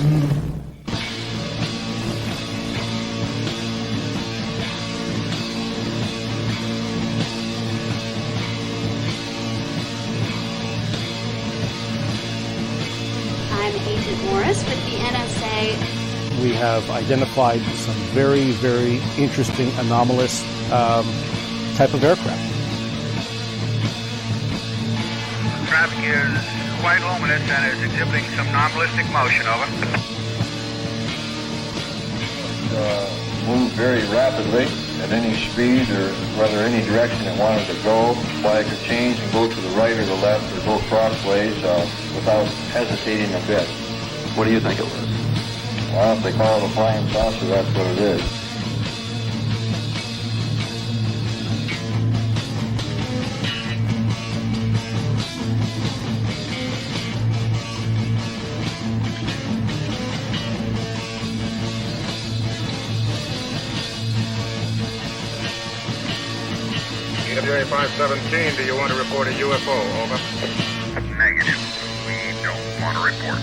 I'm Agent Morris with the NSA. We have identified some very, very interesting anomalous type of aircraft. Traffic is quite luminous and is exhibiting some non-ballistic motion. Over. Move very rapidly at any speed or whether any direction it wanted to go. Flag could change and go to the right or the left or go crossways without hesitating a bit. What do you think it was? Well, if they call it a flying saucer, that's what it is. EWA 517, do you want to report a UFO? Over. Negative. We don't want to report.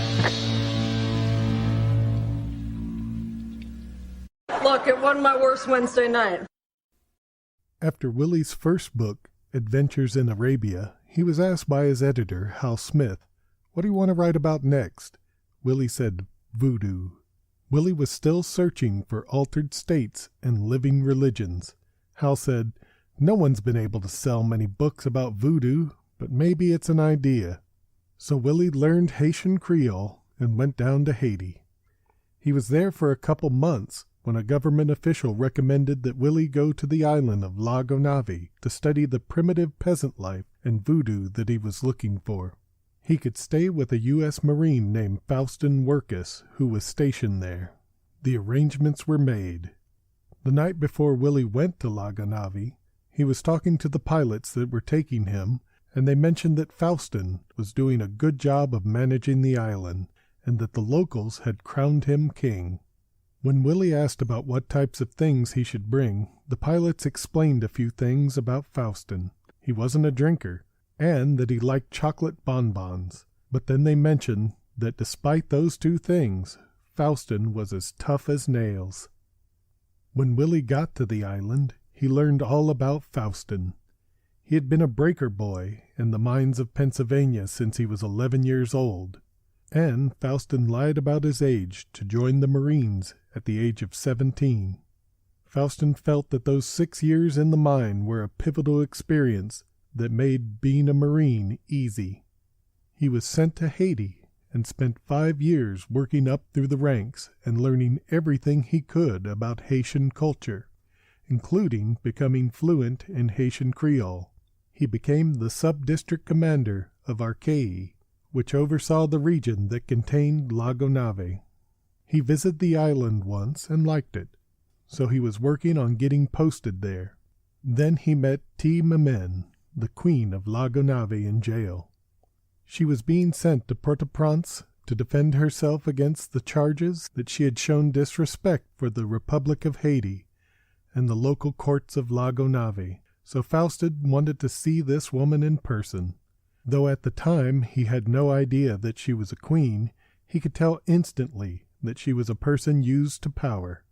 Look, it wasn't my worst Wednesday night. After Willy's first book, Adventures in Arabia, he was asked by his editor, Hal Smith, what do you want to write about next? Willy said, voodoo. Willy was still searching for altered states and living religions. Hal said, no one's been able to sell many books about voodoo, but maybe it's an idea. So Willy learned Haitian Creole and went down to Haiti. He was there for a couple months when a government official recommended that Willy go to the island of Lago Navi to study the primitive peasant life and voodoo that he was looking for. He could stay with a U.S. Marine named Faustin Wirkus, who was stationed there. The arrangements were made. The night before Willy went to Lago Navi, he was talking to the pilots that were taking him, and they mentioned that Faustin was doing a good job of managing the island, and that the locals had crowned him king. When Willy asked about what types of things he should bring, the pilots explained a few things about Faustin. He wasn't a drinker, and that he liked chocolate bonbons. But then they mentioned that despite those two things, Faustin was as tough as nails. When Willy got to the island, he learned all about Faustin. He had been a breaker boy in the mines of Pennsylvania since he was 11 years old, and Faustin lied about his age to join the Marines at the age of 17. Faustin felt that those 6 years in the mine were a pivotal experience that made being a Marine easy. He was sent to Haiti and spent 5 years working up through the ranks and learning everything he could about Haitian culture, including becoming fluent in Haitian Creole. He became the sub-district commander of Archaea, which oversaw the region that contained Lago Navi. He visited the island once and liked it, so he was working on getting posted there. Then he met T. Memen, the queen of Lago Navi, in jail. She was being sent to Port-au-Prince to defend herself against the charges that she had shown disrespect for the Republic of Haiti and the local courts of Lago Navi, so Faustin wanted to see this woman in person. Though at the time he had no idea that she was a queen, he could tell instantly that she was a person used to power.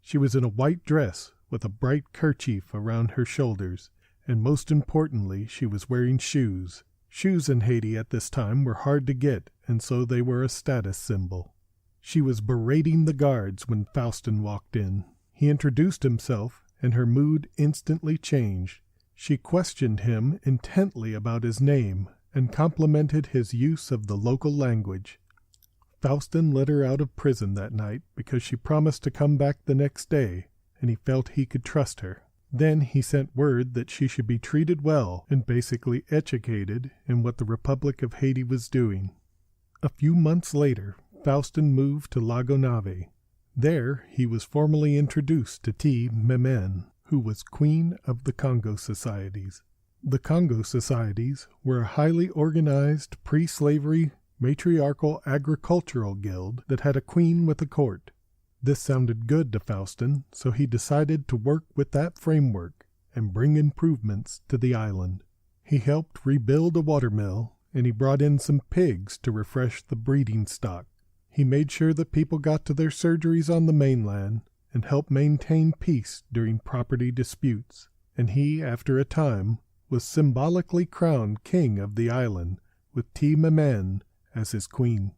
She was in a white dress with a bright kerchief around her shoulders, and most importantly, she was wearing shoes. Shoes in Haiti at this time were hard to get, and so they were a status symbol. She was berating the guards when Faustin walked in. He introduced himself, and her mood instantly changed. She questioned him intently about his name, and complimented his use of the local language. Faustin let her out of prison that night because she promised to come back the next day, and he felt he could trust her. Then he sent word that she should be treated well and basically educated in what the Republic of Haiti was doing. A few months later, Faustin moved to Lago Navi. There he was formally introduced to T. Memen, who was Queen of the Congo Societies. The Congo Societies were a highly organized, pre-slavery, matriarchal agricultural guild that had a queen with a court. This sounded good to Faustin, so he decided to work with that framework and bring improvements to the island. He helped rebuild a watermill, and he brought in some pigs to refresh the breeding stock. He made sure that people got to their surgeries on the mainland and helped maintain peace during property disputes. And he, after a time, was symbolically crowned king of the island with Ti-Ma-Men as his queen.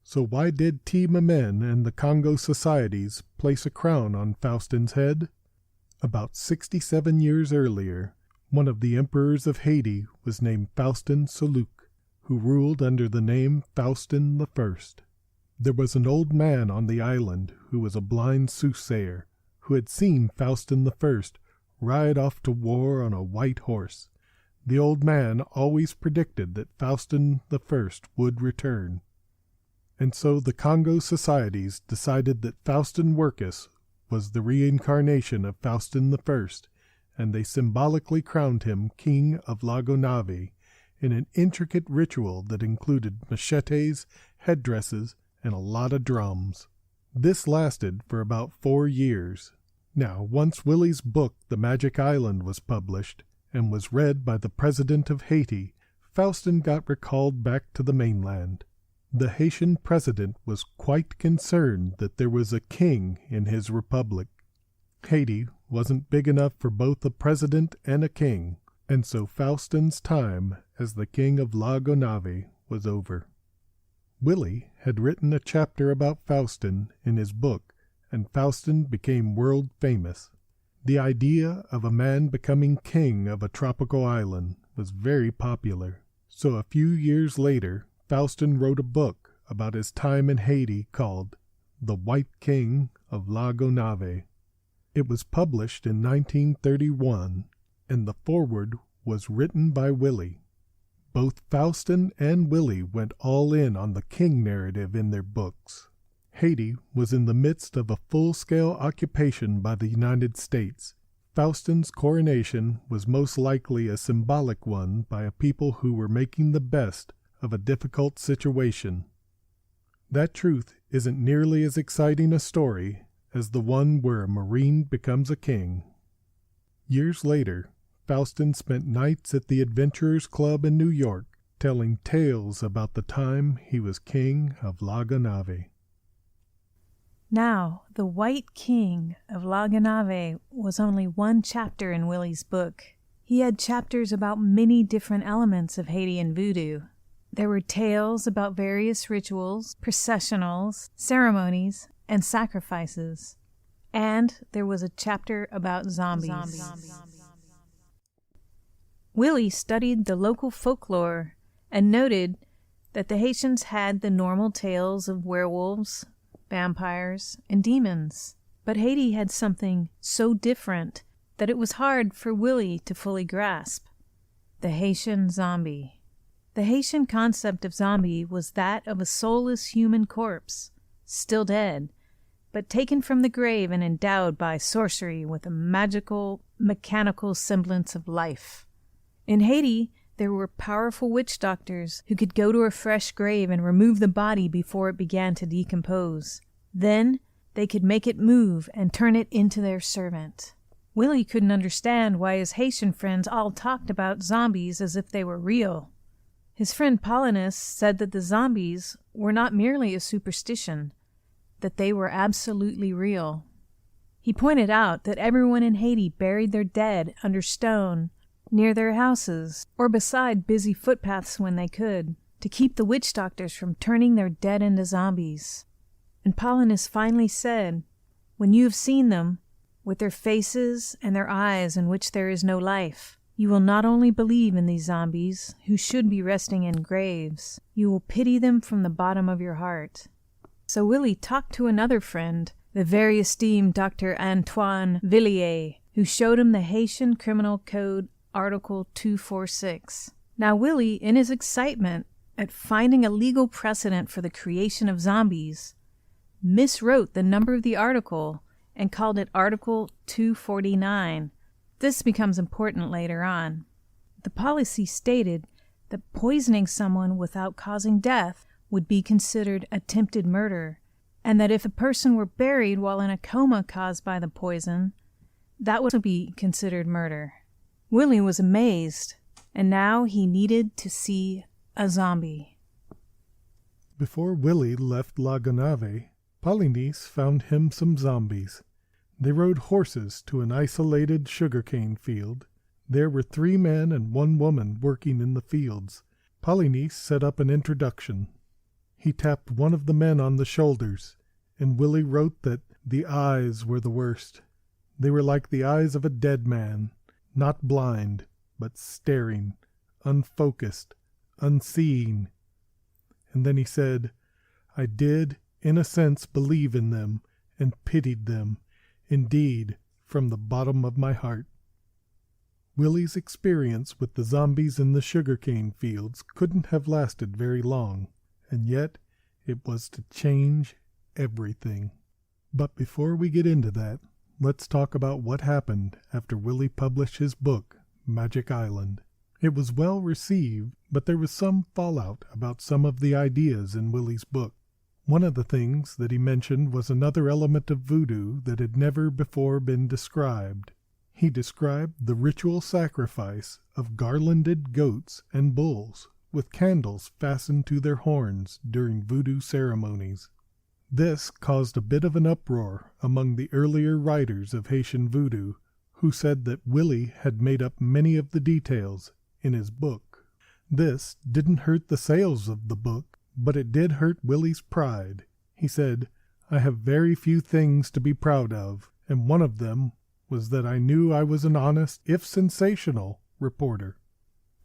So why did Ti-Ma-Men and the Congo societies place a crown on Faustin's head? About 67 years earlier, one of the emperors of Haiti was named Faustin Wirkus, who ruled under the name Faustin I. There was an old man on the island who was a blind soothsayer, who had seen Faustin I ride off to war on a white horse. The old man always predicted that Faustin I would return. And so the Congo societies decided that Faustin Wirkus was the reincarnation of Faustin I, and they symbolically crowned him king of Lago Nave in an intricate ritual that included machetes, headdresses, and a lot of drums. This lasted for about 4 years. Now, once Willy's book, The Magic Island, was published and was read by the president of Haiti, Faustin got recalled back to the mainland. The Haitian president was quite concerned that there was a king in his republic. Haiti wasn't big enough for both a president and a king, and so Faustin's time as the king of Lago Nave was over. Willy had written a chapter about Faustin in his book, and Faustin became world famous. The idea of a man becoming king of a tropical island was very popular, so a few years later Faustin wrote a book about his time in Haiti called The White King of Lago Nave. It was published in 1931, and the foreword was written by Willy. Both Faustin and Willy went all in on the king narrative in their books. Haiti was in the midst of a full-scale occupation by the United States. Faustin's coronation was most likely a symbolic one by a people who were making the best of a difficult situation. That truth isn't nearly as exciting a story as the one where a Marine becomes a king. Years later, Faustin spent nights at the Adventurers Club in New York, telling tales about the time he was king of Lago Nave. Now, the White King of Lago Nave was only one chapter in Willy's book. He had chapters about many different elements of Haitian voodoo. There were tales about various rituals, processionals, ceremonies, and sacrifices. And there was a chapter about zombies. Willy studied the local folklore and noted that the Haitians had the normal tales of werewolves, vampires, and demons. But Haiti had something so different that it was hard for Willy to fully grasp: the Haitian zombie. The Haitian concept of zombie was that of a soulless human corpse, still dead, but taken from the grave and endowed by sorcery with a magical, mechanical semblance of life. In Haiti, there were powerful witch doctors who could go to a fresh grave and remove the body before it began to decompose. Then they could make it move and turn it into their servant. Willy couldn't understand why his Haitian friends all talked about zombies as if they were real. His friend Paulinus said that the zombies were not merely a superstition, that they were absolutely real. He pointed out that everyone in Haiti buried their dead under stone, near their houses, or beside busy footpaths when they could, to keep the witch doctors from turning their dead into zombies. And Paulinus finally said, "When you have seen them, with their faces and their eyes in which there is no life, you will not only believe in these zombies, who should be resting in graves, you will pity them from the bottom of your heart." So Willy talked to another friend, the very esteemed Dr. Antoine Villiers, who showed him the Haitian Criminal Code Article 246. Now Willy, in his excitement at finding a legal precedent for the creation of zombies, miswrote the number of the article and called it Article 249. This becomes important later on. The policy stated that poisoning someone without causing death would be considered attempted murder, and that if a person were buried while in a coma caused by the poison, that would be considered murder. Willy was amazed, and now he needed to see a zombie. Before Willy left La Gonave, Polynice found him some zombies. They rode horses to an isolated sugarcane field. There were 3 men and 1 woman working in the fields. Polynice set up an introduction. He tapped one of the men on the shoulders, and Willy wrote that the eyes were the worst. They were like the eyes of a dead man, not blind, but staring, unfocused, unseeing. And then he said, I did, in a sense, believe in them, and pitied them, indeed, from the bottom of my heart. Willy's experience with the zombies in the sugarcane fields couldn't have lasted very long, and yet it was to change everything. But before we get into that, let's talk about what happened after Willy published his book, Magic Island. It was well received, but there was some fallout about some of the ideas in Willy's book. One of the things that he mentioned was another element of voodoo that had never before been described. He described the ritual sacrifice of garlanded goats and bulls with candles fastened to their horns during voodoo ceremonies. This caused a bit of an uproar among the earlier writers of Haitian voodoo, who said that Willy had made up many of the details in his book. This didn't hurt the sales of the book, but it did hurt Willy's pride. He said, I have very few things to be proud of, and one of them was that I knew I was an honest, if sensational, reporter.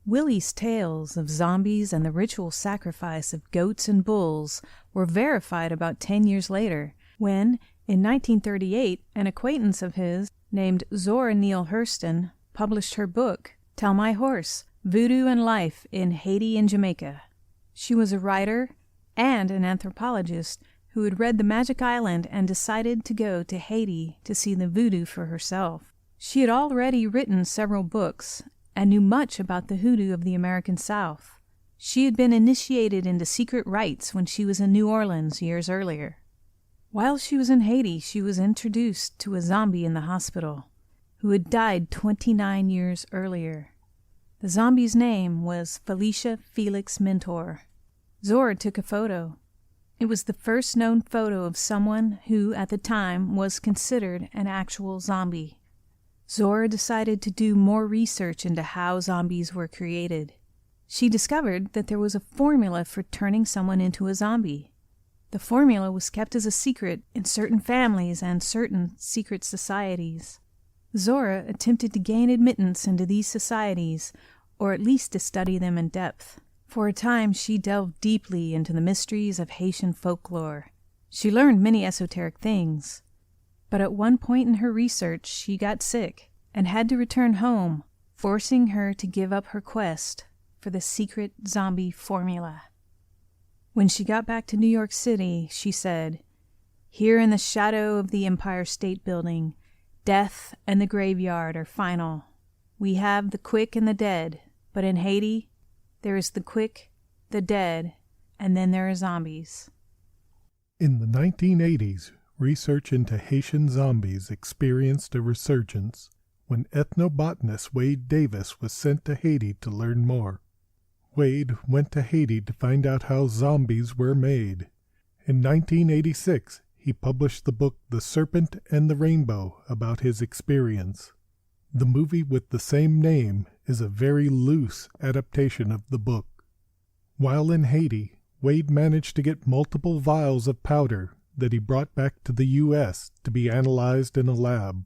Willy's tales of zombies and the ritual sacrifice of goats and bulls were verified about 10 years later, when, in 1938, an acquaintance of his, named Zora Neale Hurston, published her book, Tell My Horse, Voodoo and Life in Haiti and Jamaica. She was a writer and an anthropologist who had read The Magic Island and decided to go to Haiti to see the voodoo for herself. She had already written several books and knew much about the hoodoo of the American South. She had been initiated into secret rites when she was in New Orleans years earlier. While she was in Haiti, she was introduced to a zombie in the hospital who had died 29 years earlier. The zombie's name was Felicia Felix Mentor. Zora took a photo. It was the first known photo of someone who, at the time, was considered an actual zombie. Zora decided to do more research into how zombies were created. She discovered that there was a formula for turning someone into a zombie. The formula was kept as a secret in certain families and certain secret societies. Zora attempted to gain admittance into these societies, or at least to study them in depth. For a time, she delved deeply into the mysteries of Haitian folklore. She learned many esoteric things. But at one point in her research, she got sick and had to return home, forcing her to give up her quest for the secret zombie formula. When she got back to New York City, she said, "Here in the shadow of the Empire State Building, death and the graveyard are final. We have the quick and the dead, but in Haiti, there is the quick, the dead, and then there are zombies." In the 1980s, research into Haitian zombies experienced a resurgence when ethnobotanist Wade Davis was sent to Haiti to learn more. Wade went to Haiti to find out how zombies were made. In 1986, he published the book The Serpent and the Rainbow about his experience. The movie with the same name is a very loose adaptation of the book. While in Haiti, Wade managed to get multiple vials of powder that he brought back to the U.S. to be analyzed in a lab.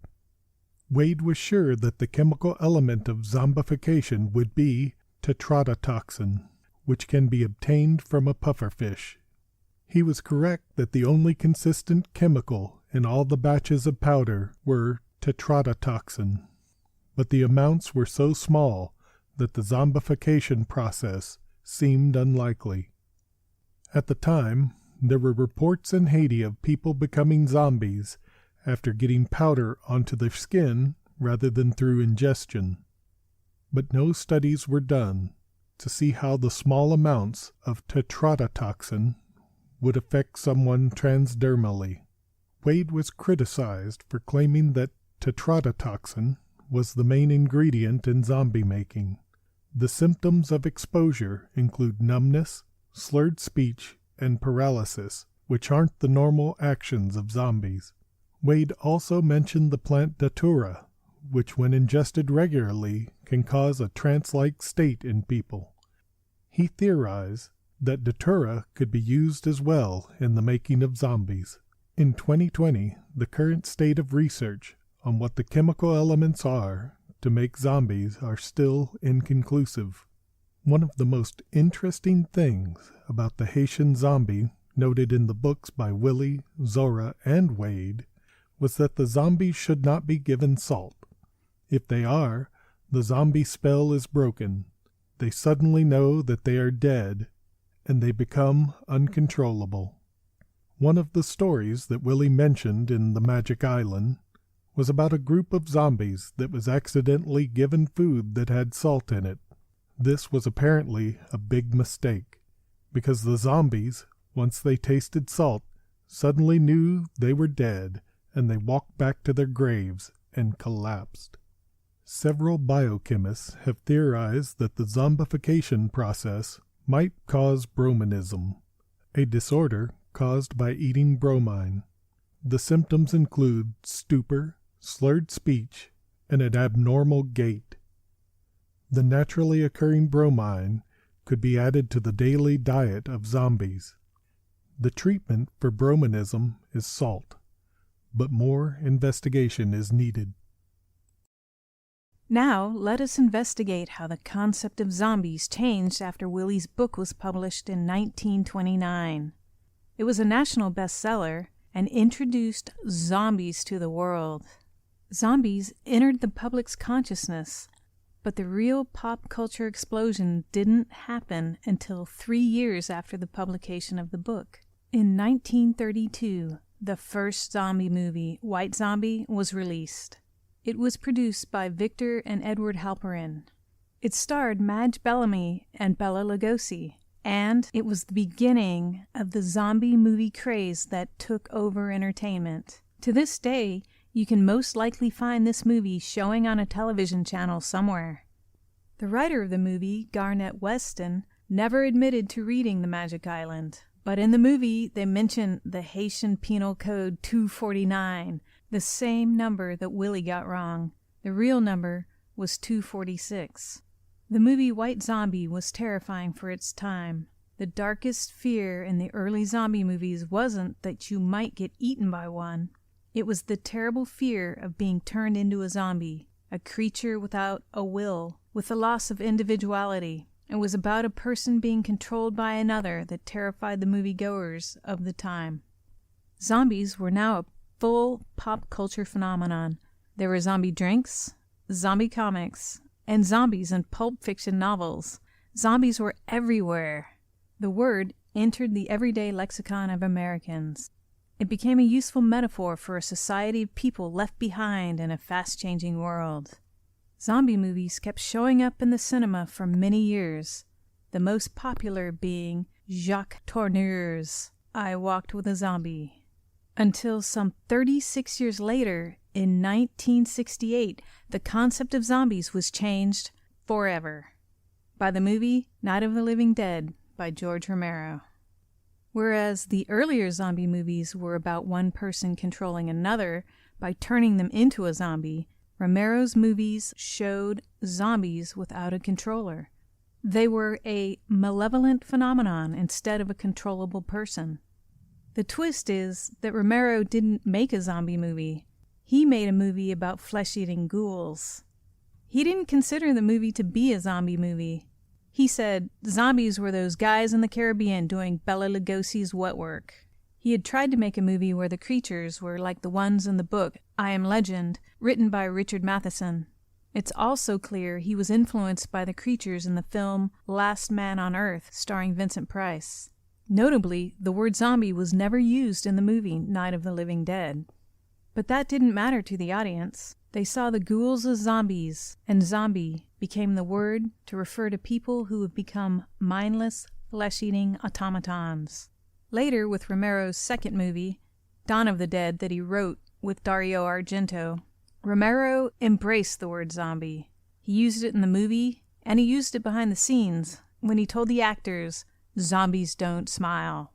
Wade was sure that the chemical element of zombification would be tetrodotoxin, which can be obtained from a pufferfish. He was correct that the only consistent chemical in all the batches of powder were tetrodotoxin, but the amounts were so small that the zombification process seemed unlikely. At the time, there were reports in Haiti of people becoming zombies after getting powder onto their skin rather than through ingestion. But no studies were done to see how the small amounts of tetrodotoxin would affect someone transdermally. Wade was criticized for claiming that tetrodotoxin was the main ingredient in zombie making. The symptoms of exposure include numbness, slurred speech, and paralysis, which aren't the normal actions of zombies. Wade also mentioned the plant datura, which when ingested regularly can cause a trance-like state in people. He theorized that datura could be used as well in the making of zombies. In 2020, the current state of research on what the chemical elements are to make zombies are still inconclusive. One of the most interesting things about the Haitian zombie noted in the books by Willy, Zora, and Wade was that the zombies should not be given salt. If they are, the zombie spell is broken. They suddenly know that they are dead, and they become uncontrollable. One of the stories that Willy mentioned in The Magic Island was about a group of zombies that was accidentally given food that had salt in it. This was apparently a big mistake, because the zombies, once they tasted salt, suddenly knew they were dead, and they walked back to their graves and collapsed. Several biochemists have theorized that the zombification process might cause brominism, a disorder caused by eating bromine. The symptoms include stupor, slurred speech, and an abnormal gait. The naturally occurring bromine could be added to the daily diet of zombies. The treatment for brominism is salt, but more investigation is needed. Now, let us investigate how the concept of zombies changed after Willy's book was published in 1929. It was a national bestseller and introduced zombies to the world. Zombies entered the public's consciousness, but the real pop culture explosion didn't happen until 3 years after the publication of the book. In 1932, the first zombie movie, White Zombie, was released. It was produced by Viktor and Edward Halperin. It starred Madge Bellamy and Bela Lugosi, and it was the beginning of the zombie movie craze that took over entertainment. To this day, you can most likely find this movie showing on a television channel somewhere. The writer of the movie, Garnett Weston, never admitted to reading The Magic Island, but in the movie they mention the Haitian Penal Code 249, the same number that Willy got wrong. The real number was 246. The movie White Zombie was terrifying for its time. The darkest fear in the early zombie movies wasn't that you might get eaten by one. It was the terrible fear of being turned into a zombie, a creature without a will, with the loss of individuality. It was about a person being controlled by another that terrified the moviegoers of the time. Zombies were now a full pop culture phenomenon. There were zombie drinks, zombie comics, and zombies in pulp fiction novels. Zombies were everywhere. The word entered the everyday lexicon of Americans. It became a useful metaphor for a society of people left behind in a fast-changing world. Zombie movies kept showing up in the cinema for many years, the most popular being Jacques Tourneur's I Walked with a Zombie. Until some 36 years later, in 1968, the concept of zombies was changed forever by the movie Night of the Living Dead by George Romero. Whereas the earlier zombie movies were about one person controlling another by turning them into a zombie, Romero's movies showed zombies without a controller. They were a malevolent phenomenon instead of a controllable person. The twist is that Romero didn't make a zombie movie. He made a movie about flesh-eating ghouls. He didn't consider the movie to be a zombie movie. He said zombies were those guys in the Caribbean doing Bela Lugosi's wet work. He had tried to make a movie where the creatures were like the ones in the book I Am Legend, written by Richard Matheson. It's also clear he was influenced by the creatures in the film Last Man on Earth, starring Vincent Price. Notably, the word zombie was never used in the movie Night of the Living Dead. But that didn't matter to the audience. They saw the ghouls as zombies, and zombie became the word to refer to people who have become mindless, flesh-eating automatons. Later, with Romero's second movie, Dawn of the Dead, that he wrote with Dario Argento, Romero embraced the word zombie. He used it in the movie, and he used it behind the scenes when he told the actors, "Zombies don't smile."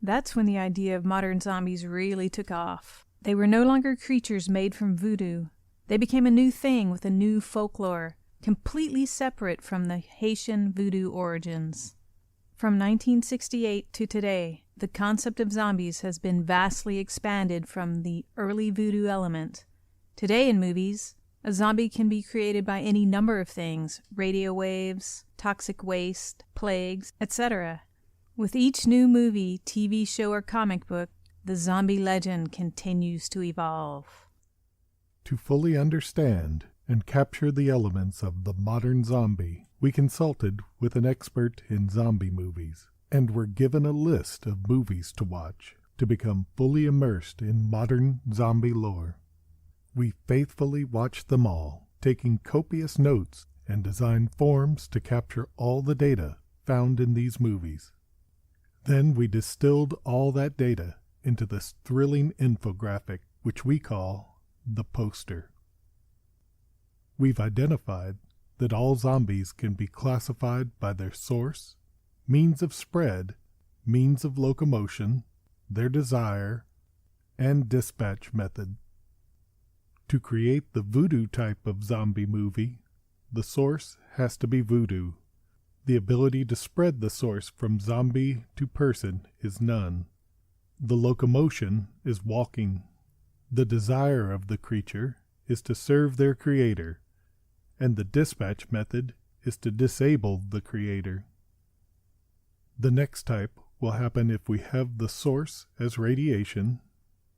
That's when the idea of modern zombies really took off. They were no longer creatures made from voodoo. They became a new thing with a new folklore, completely separate from the Haitian voodoo origins. From 1968 to today, the concept of zombies has been vastly expanded from the early voodoo element. Today in movies, a zombie can be created by any number of things: radio waves, toxic waste, plagues, etc. With each new movie, TV show, or comic book, the zombie legend continues to evolve. To fully understand and capture the elements of the modern zombie, we consulted with an expert in zombie movies and were given a list of movies to watch to become fully immersed in modern zombie lore. We faithfully watched them all, taking copious notes and designed forms to capture all the data found in these movies. Then we distilled all that data into this thrilling infographic, which we call the poster. We've identified that all zombies can be classified by their source, means of spread, means of locomotion, their desire, and dispatch method. To create the voodoo type of zombie movie, the source has to be voodoo. The ability to spread the source from zombie to person is none. The locomotion is walking. The desire of the creature is to serve their creator, and the dispatch method is to disable the creator. The next type will happen if we have the source as radiation,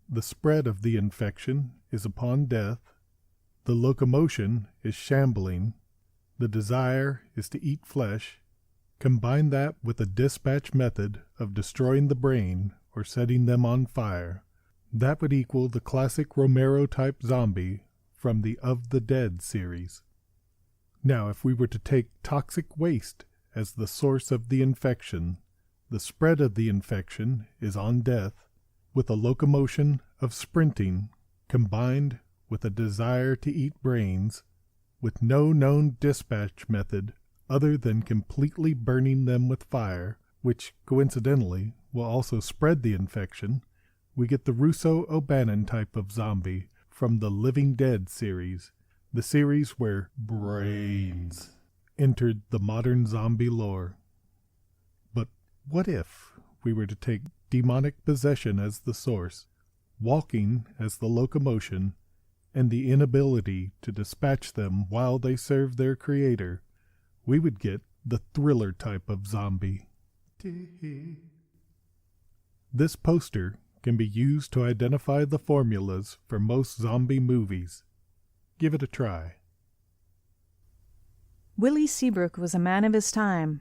the spread of the infection is upon death, the locomotion is shambling, the desire is to eat flesh. Combine that with a dispatch method of destroying the brain or setting them on fire. That would equal the classic Romero-type zombie from the Of the Dead series. Now, if we were to take toxic waste as the source of the infection, the spread of the infection is on death, with a locomotion of sprinting, combined with a desire to eat brains, with no known dispatch method other than completely burning them with fire, which coincidentally will also spread the infection, we get the Russo-O'Bannon type of zombie from the Living Dead series, the series where brains entered the modern zombie lore. But what if we were to take demonic possession as the source, walking as the locomotion, and the inability to dispatch them while they serve their creator? We would get the thriller type of zombie. This poster can be used to identify the formulas for most zombie movies. Give it a try. Willy Seabrook was a man of his time,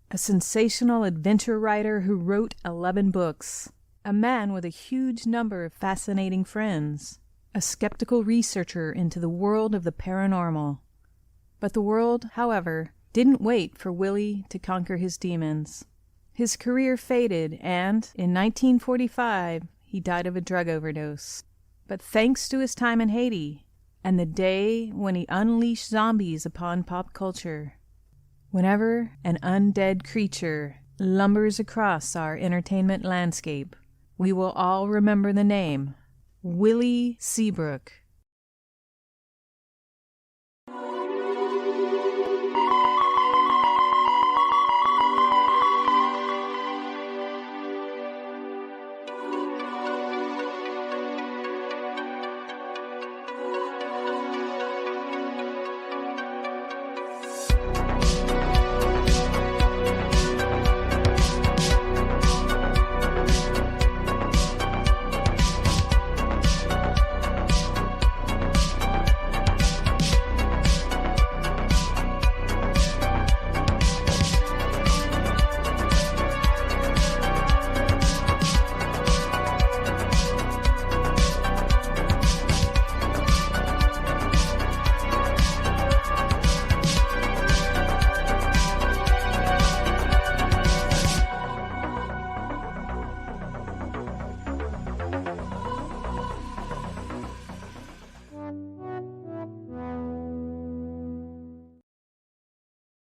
a sensational adventure writer who wrote 11 books, a man with a huge number of fascinating friends, a skeptical researcher into the world of the paranormal. But the world, however, didn't wait for Willy to conquer his demons. His career faded, and in 1945 he died of a drug overdose. But thanks to his time in Haiti, and the day when he unleashed zombies upon pop culture, whenever an undead creature lumbers across our entertainment landscape, we will all remember the name Willy Seabrook.